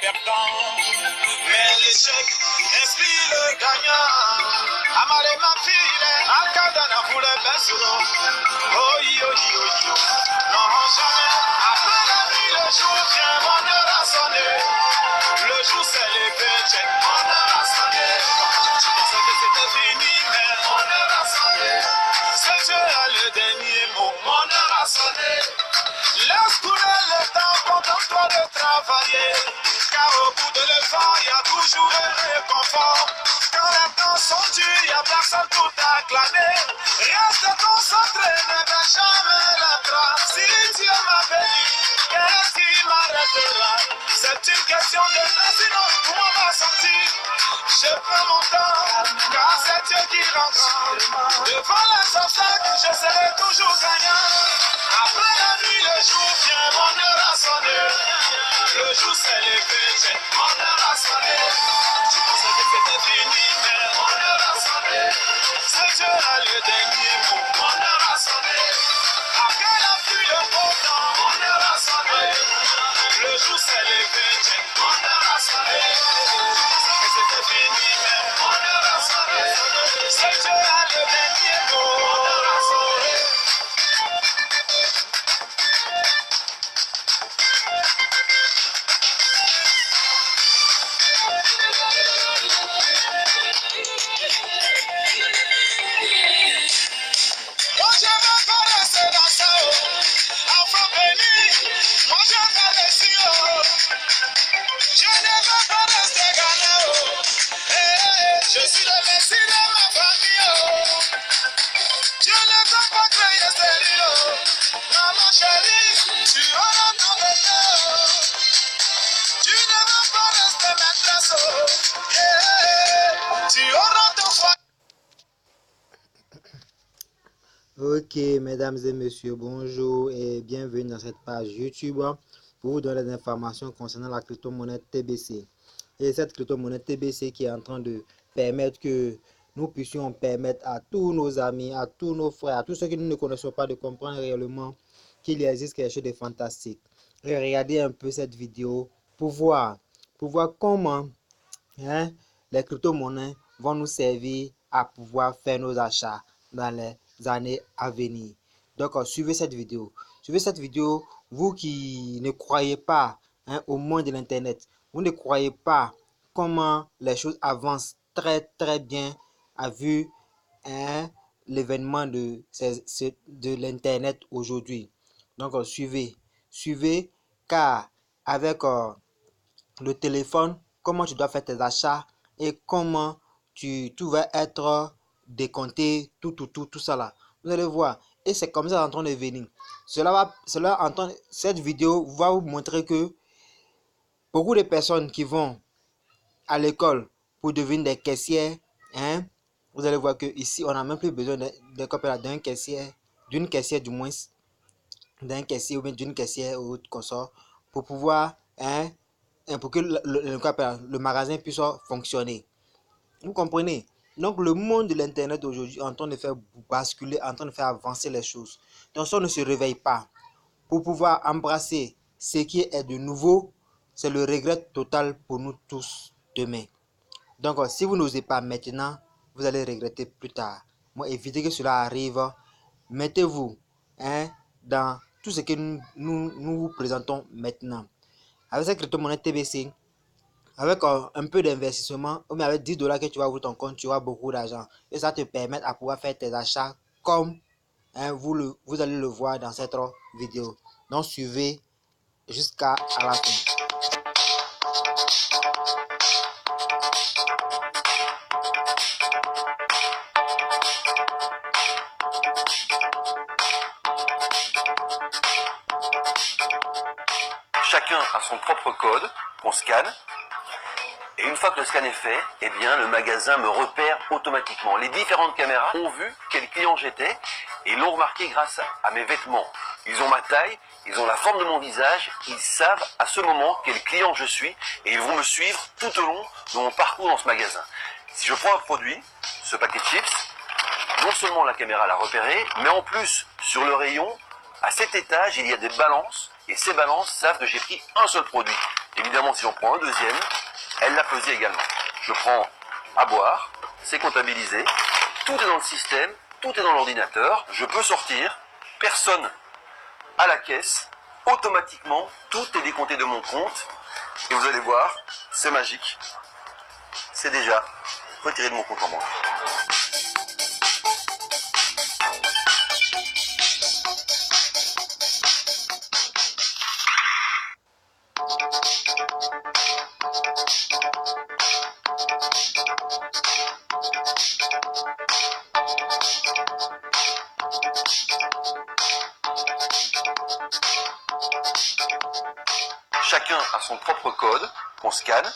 perdant. Mais l'échec inspire le gagnant. Amalé ma fille, Alcadana pour le bessuro. Oh yo yo yo. Non, jamais. Après la nuit, le jour vient, mon heure a sonné. Le jour s'est levé, check, mon heure a sonné. Tu pensais que c'était fini, mais mon heure a sonné. C'est Dieu le dernier mot, mon heure a sonné. Laisse couler le temps, contente-toi de travailler. Car au bout de l'effort, il y a toujours un réconfort. Quand les temps sont durs, il n'y a personne pour t'acclamer. Reste concentré, ne baisse jamais la trace. Si Dieu m'a béni, qu'est-ce qui m'arrêtera? C'est une question de temps, sinon tout le monde va sortir. Je prends mon temps, car c'est Dieu qui rend grand. Devant les obstacles, je serai toujours gagnant. Après la nuit, le jour vient, mon heure a sonné. Le jour s'est levé, mon heure a sonné. Tu pensais que c'était fini, mais mon heure a sonné. C'est Dieu le dernier mot, mon heure a sonné. Après la pluie, le beau temps, mon heure a sonné. Le jour s'est levé, mon heure a sonné. Tu pensais que c'était fini, mais mon heure a sonné. C'est Dieu le dernier mot, mon heure a sonné. Moi je veux pas rester dans ça, enfant béni. Moi je veux réussir, je ne veux pas rester gagnant. Je suis le messie de ma famille. Je ne veux pas créer stérile. Maman chérie, tu auras ton bébé. Tu ne veux pas rester maîtresse. Tu auras ton foyer. Ok, mesdames et messieurs, bonjour et bienvenue dans cette page YouTube pour vous donner des informations concernant la crypto-monnaie TBC. Et cette crypto-monnaie TBC qui est en train de permettre que nous puissions permettre à tous nos amis, à tous nos frères, à tous ceux que nous ne connaissons pas de comprendre réellement qu'il existe quelque chose de fantastique. Et regardez un peu cette vidéo pour voir comment les crypto-monnaies vont nous servir à pouvoir faire nos achats dans les années à venir. Donc, suivez cette vidéo. Suivez cette vidéo, vous qui ne croyez pas au monde de l'Internet, vous ne croyez pas comment les choses avancent très très bien à vue l'événement de l'Internet aujourd'hui. Donc, suivez car avec le téléphone, comment tu dois faire tes achats et comment tout va être décompté, tout ça là. Vous allez voir. Et c'est comme ça en train de venir. Cette vidéo va vous montrer que beaucoup de personnes qui vont à l'école pour devenir des caissières, vous allez voir que ici on n'a même plus besoin d'un caissier, d'une caissière du moins, d'un caissier ou bien d'une caissière ou autre consort pour pouvoir pour que le magasin puisse fonctionner. Vous comprenez? Donc le monde de l'internet aujourd'hui est en train de faire basculer, en train de faire avancer les choses. Donc si on ne se réveille pas pour pouvoir embrasser ce qui est de nouveau, c'est le regret total pour nous tous demain. Donc si vous n'osez pas maintenant, vous allez regretter plus tard. Moi, évitez que cela arrive. Mettez-vous dans tout ce que nous vous présentons maintenant. Avec cette crypto-monnaie TBC, avec un peu d'investissement, ou avec $10 que tu vas ouvrir ton compte, tu auras beaucoup d'argent. Et ça te permet à pouvoir faire tes achats comme vous allez le voir dans cette vidéo. Donc suivez jusqu'à la fin. Chacun a son propre code qu'on scanne. Et une fois que le scan est fait, eh bien, le magasin me repère automatiquement. Les différentes caméras ont vu quel client j'étais et l'ont remarqué grâce à mes vêtements. Ils ont ma taille, ils ont la forme de mon visage, ils savent à ce moment quel client je suis et ils vont me suivre tout au long de mon parcours dans ce magasin. Si je prends un produit, ce paquet de chips, non seulement la caméra l'a repéré, mais en plus, sur le rayon, à cet étage, il y a des balances et ces balances savent que j'ai pris un seul produit. Évidemment, si j'en prends un deuxième, elle l'a pesé également. Je prends à boire, c'est comptabilisé, tout est dans le système, tout est dans l'ordinateur, je peux sortir, personne à la caisse, automatiquement, tout est décompté de mon compte, et vous allez voir, c'est magique, c'est déjà retiré de mon compte en banque. Chacun a son propre code qu'on scanne.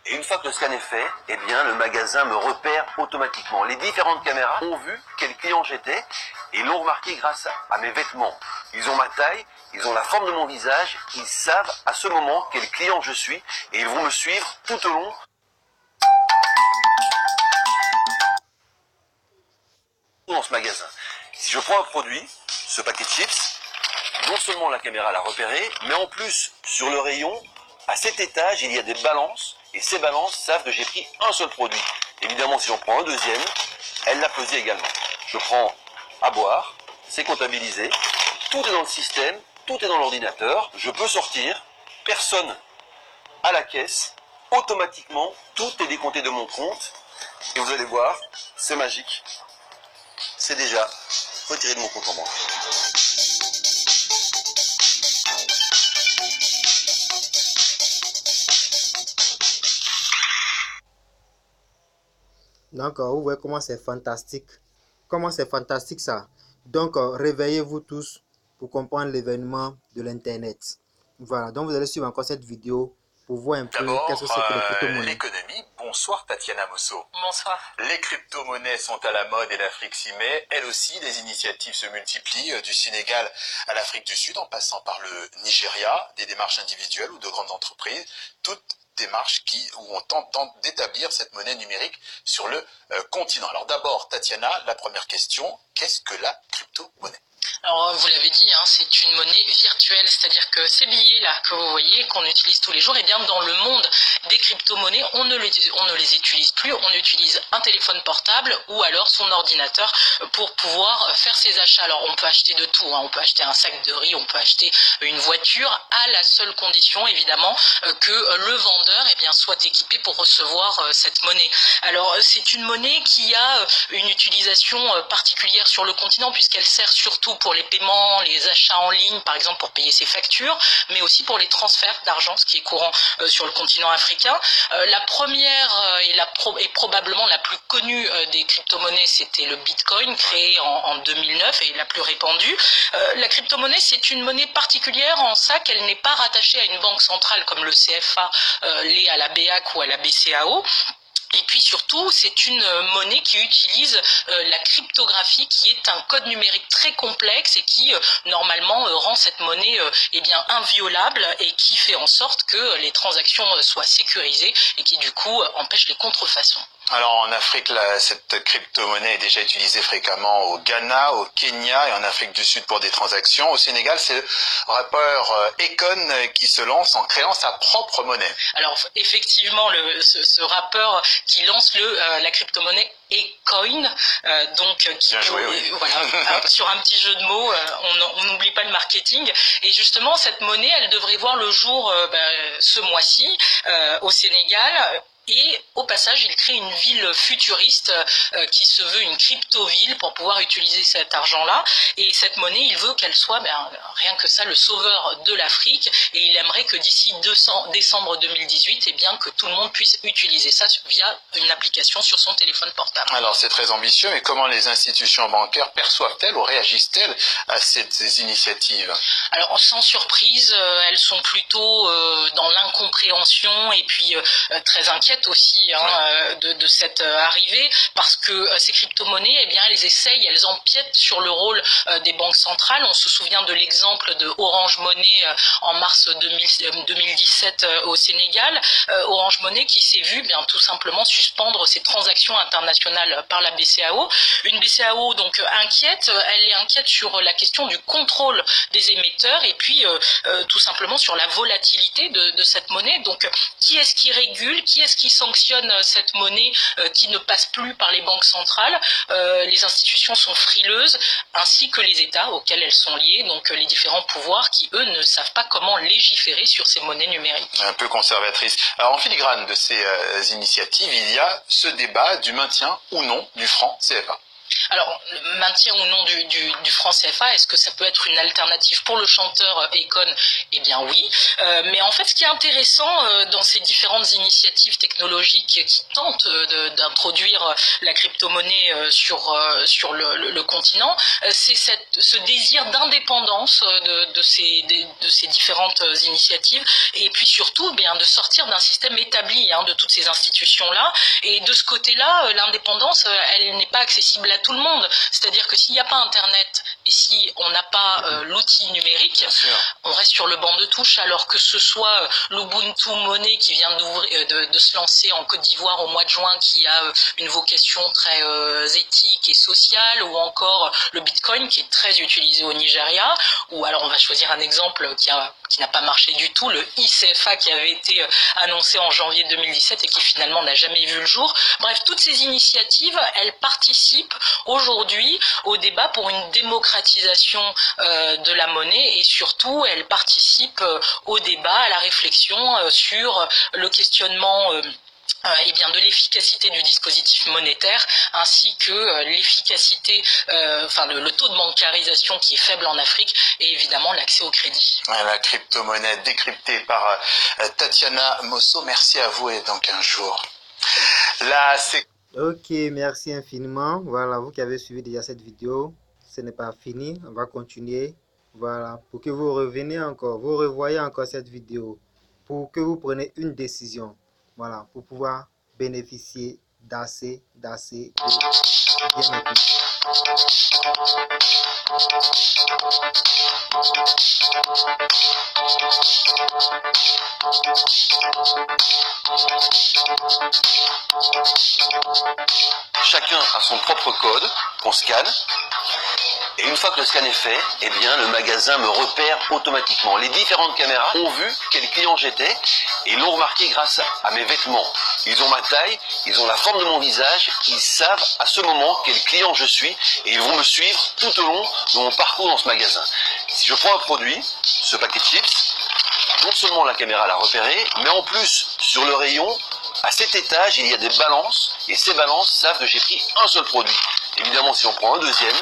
Et une fois que le scan est fait, eh bien, le magasin me repère automatiquement. Les différentes caméras ont vu quel client j'étais et l'ont remarqué grâce à mes vêtements. Ils ont ma taille, ils ont la forme de mon visage, ils savent à ce moment quel client je suis et ils vont me suivre tout au long. Dans ce magasin. Si je prends un produit, ce paquet de chips, non seulement la caméra l'a repéré, mais en plus, sur le rayon, à cet étage, il y a des balances, et ces balances savent que j'ai pris un seul produit. Évidemment, si j'en prends un deuxième, elle l'a pesé également. Je prends à boire, c'est comptabilisé, tout est dans le système, tout est dans l'ordinateur, je peux sortir, personne à la caisse, automatiquement, tout est décompté de mon compte, et vous allez voir, c'est magique, c'est déjà retiré de mon compte en banque. Donc, vous voyez comment c'est fantastique. Comment c'est fantastique ça. Donc, réveillez-vous tous pour comprendre l'événement de l'Internet. Voilà, donc vous allez suivre encore cette vidéo pour voir un peu qu'est-ce que c'est que les crypto-monnaies. L'économie. Bonsoir Tatiana Mosso. Bonsoir. Les crypto-monnaies sont à la mode et l'Afrique s'y met. Elle aussi, des initiatives se multiplient, du Sénégal à l'Afrique du Sud, en passant par le Nigeria, des démarches individuelles ou de grandes entreprises, toutes démarches où on tente d'établir cette monnaie numérique sur le continent. Alors d'abord, Tatiana, la première question, qu'est-ce que la crypto-monnaie ? Alors, vous l'avez dit, hein, c'est une monnaie virtuelle, c'est-à-dire que ces billets-là que vous voyez, qu'on utilise tous les jours, et bien dans le monde des crypto-monnaies, on ne les utilise plus, on utilise un téléphone portable ou alors son ordinateur pour pouvoir faire ses achats. Alors, on peut acheter de tout, hein, on peut acheter un sac de riz, on peut acheter une voiture, à la seule condition, évidemment, que le vendeur eh bien, soit équipé pour recevoir cette monnaie. Alors, c'est une monnaie qui a une utilisation particulière sur le continent, puisqu'elle sert surtout pour les paiements, les achats en ligne, par exemple pour payer ses factures, mais aussi pour les transferts d'argent, ce qui est courant sur le continent africain. La première et probablement la plus connue des crypto-monnaies, c'était le Bitcoin, créé en 2009 et la plus répandue. La crypto-monnaie, c'est une monnaie particulière en ça qu'elle n'est pas rattachée à une banque centrale comme le CFA, liée à la BEAC ou à la BCAO. Et puis surtout, c'est une monnaie qui utilise la cryptographie, qui est un code numérique très complexe et qui normalement rend cette monnaie eh bien inviolable et qui fait en sorte que les transactions soient sécurisées et qui du coup empêche les contrefaçons. Alors en Afrique, cette crypto-monnaie est déjà utilisée fréquemment au Ghana, au Kenya et en Afrique du Sud pour des transactions. Au Sénégal, c'est le rappeur Akon qui se lance en créant sa propre monnaie. Alors effectivement, ce rappeur qui lance la crypto-monnaie Akon, Bien joué, oui. Voilà, sur un petit jeu de mots, on n'oublie pas le marketing. Et justement, cette monnaie, elle devrait voir le jour ce mois-ci au Sénégal. Et au passage, il crée une ville futuriste qui se veut une crypto-ville pour pouvoir utiliser cet argent-là. Et cette monnaie, il veut qu'elle soit, rien que ça, le sauveur de l'Afrique. Et il aimerait que d'ici décembre 2018, eh bien, que tout le monde puisse utiliser ça via une application sur son téléphone portable. Alors c'est très ambitieux, mais comment les institutions bancaires perçoivent-elles ou réagissent-elles à ces initiatives ? Alors sans surprise, elles sont plutôt dans l'incompréhension et puis très inquiètes, inquiète aussi de cette arrivée, parce que ces crypto-monnaies, eh bien, elles empiètent sur le rôle des banques centrales. On se souvient de l'exemple de Orange Money en mars 2017 au Sénégal. Orange Money qui s'est vu tout simplement suspendre ses transactions internationales par la BCAO. Une BCAO donc inquiète, elle est inquiète sur la question du contrôle des émetteurs et puis tout simplement sur la volatilité de cette monnaie. Donc qui est-ce qui régule, qui est-ce qui sanctionne cette monnaie qui ne passe plus par les banques centrales? Les institutions sont frileuses, ainsi que les États auxquels elles sont liées, donc les différents pouvoirs qui, eux, ne savent pas comment légiférer sur ces monnaies numériques. Un peu conservatrice. Alors, en filigrane de ces initiatives, il y a ce débat du maintien ou non du franc CFA. Alors, le maintien ou non du franc CFA, est-ce que ça peut être une alternative pour le chanteur Akon? Eh bien oui. Mais en fait, ce qui est intéressant dans ces différentes initiatives technologiques qui tentent d'introduire la crypto-monnaie sur le continent, c'est ce désir d'indépendance de ces différentes initiatives, et puis surtout de sortir d'un système établi de toutes ces institutions-là. Et de ce côté-là, l'indépendance, elle n'est pas accessible à tout le monde. C'est-à-dire que s'il n'y a pas Internet et si on n'a pas l'outil numérique, on reste sur le banc de touche, alors que ce soit l'Ubuntu Money qui vient de se lancer en Côte d'Ivoire au mois de juin, qui a une vocation très éthique et sociale, ou encore le Bitcoin qui est très utilisé au Nigeria, ou alors on va choisir un exemple qui n'a pas marché du tout, le ICFA qui avait été annoncé en janvier 2017 et qui finalement n'a jamais vu le jour. Bref, toutes ces initiatives, elles participent aujourd'hui au débat pour une démocratisation de la monnaie, et surtout elles participent au débat, à la réflexion sur le questionnement de l'efficacité du dispositif monétaire, ainsi que l'efficacité, le taux de bancarisation qui est faible en Afrique, et évidemment l'accès au crédit. La crypto-monnaie décryptée par Tatiana Mosso. Merci à vous et dans 15 jours. Ok, merci infiniment. Voilà, vous qui avez suivi déjà cette vidéo, ce n'est pas fini, on va continuer. Voilà, pour que vous reveniez encore, vous revoyez encore cette vidéo, pour que vous preniez une décision. Voilà, pour pouvoir bénéficier d'assez de bien maintenant. Chacun a son propre code qu'on scanne. Et une fois que le scan est fait, eh bien, le magasin me repère automatiquement. Les différentes caméras ont vu quel client j'étais et l'ont remarqué grâce à mes vêtements. Ils ont ma taille, ils ont la forme de mon visage, ils savent à ce moment quel client je suis et ils vont me suivre tout au long de mon parcours dans ce magasin. Si je prends un produit, ce paquet de chips, non seulement la caméra l'a repéré, mais en plus, sur le rayon, à cet étage, il y a des balances, et ces balances savent que j'ai pris un seul produit. Évidemment, si on prend un deuxième,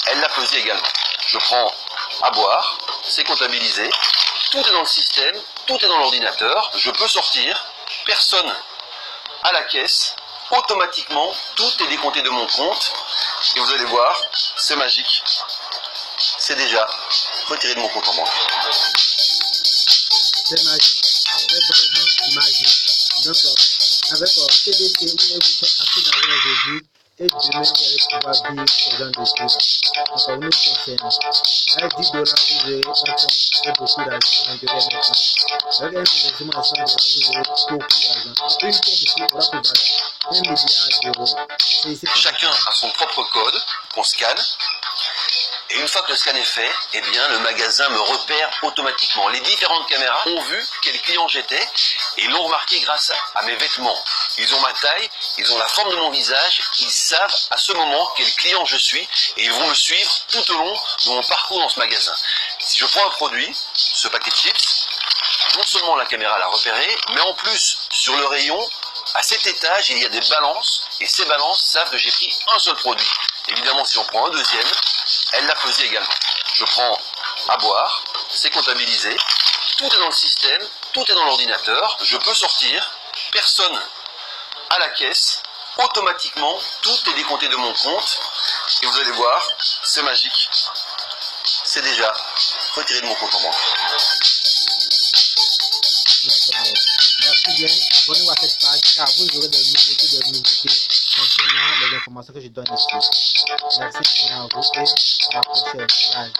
elle l'a pesé également. Je prends à boire, c'est comptabilisé, tout est dans le système, tout est dans l'ordinateur, je peux sortir, personne à la caisse, automatiquement, tout est décompté de mon compte, et vous allez voir, c'est magique, c'est déjà retiré de mon compte en banque. C'est magique, c'est vraiment magique. Donc, avec TBC, vous faites acheter d'argent aujourd'hui et demain, vous allez pouvoir vivre ce genre de vie. Donc, on nous concerne. Avec 10 $, vous aurez un compte et beaucoup d'argent à l'intérieur maintenant. Avec un investissement à 100 $, vous aurez beaucoup d'argent. En une pièce ici, aura pour valeur 1 milliard d'euros. Chacun a son propre code qu'on scanne. Et une fois que le scan est fait, eh bien, le magasin me repère automatiquement. Les différentes caméras ont vu quel client j'étais et l'ont remarqué grâce à mes vêtements. Ils ont ma taille, ils ont la forme de mon visage, ils savent à ce moment quel client je suis et ils vont me suivre tout au long de mon parcours dans ce magasin. Si je prends un produit, ce paquet de chips, non seulement la caméra l'a repéré, mais en plus, sur le rayon, à cet étage, il y a des balances et ces balances savent que j'ai pris un seul produit. Évidemment, si j'en prends un deuxième, elle l'a pesé également. Je prends à boire, c'est comptabilisé, tout est dans le système, tout est dans l'ordinateur, je peux sortir, personne à la caisse, automatiquement, tout est décompté de mon compte, et vous allez voir, c'est magique, c'est déjà retiré de mon compte en banque. Merci bien, abonnez-vous à cette page. ça, vous aurez des nouveautés concernant les informations que je donne ici. Merci à vous et à la prochaine. Bye.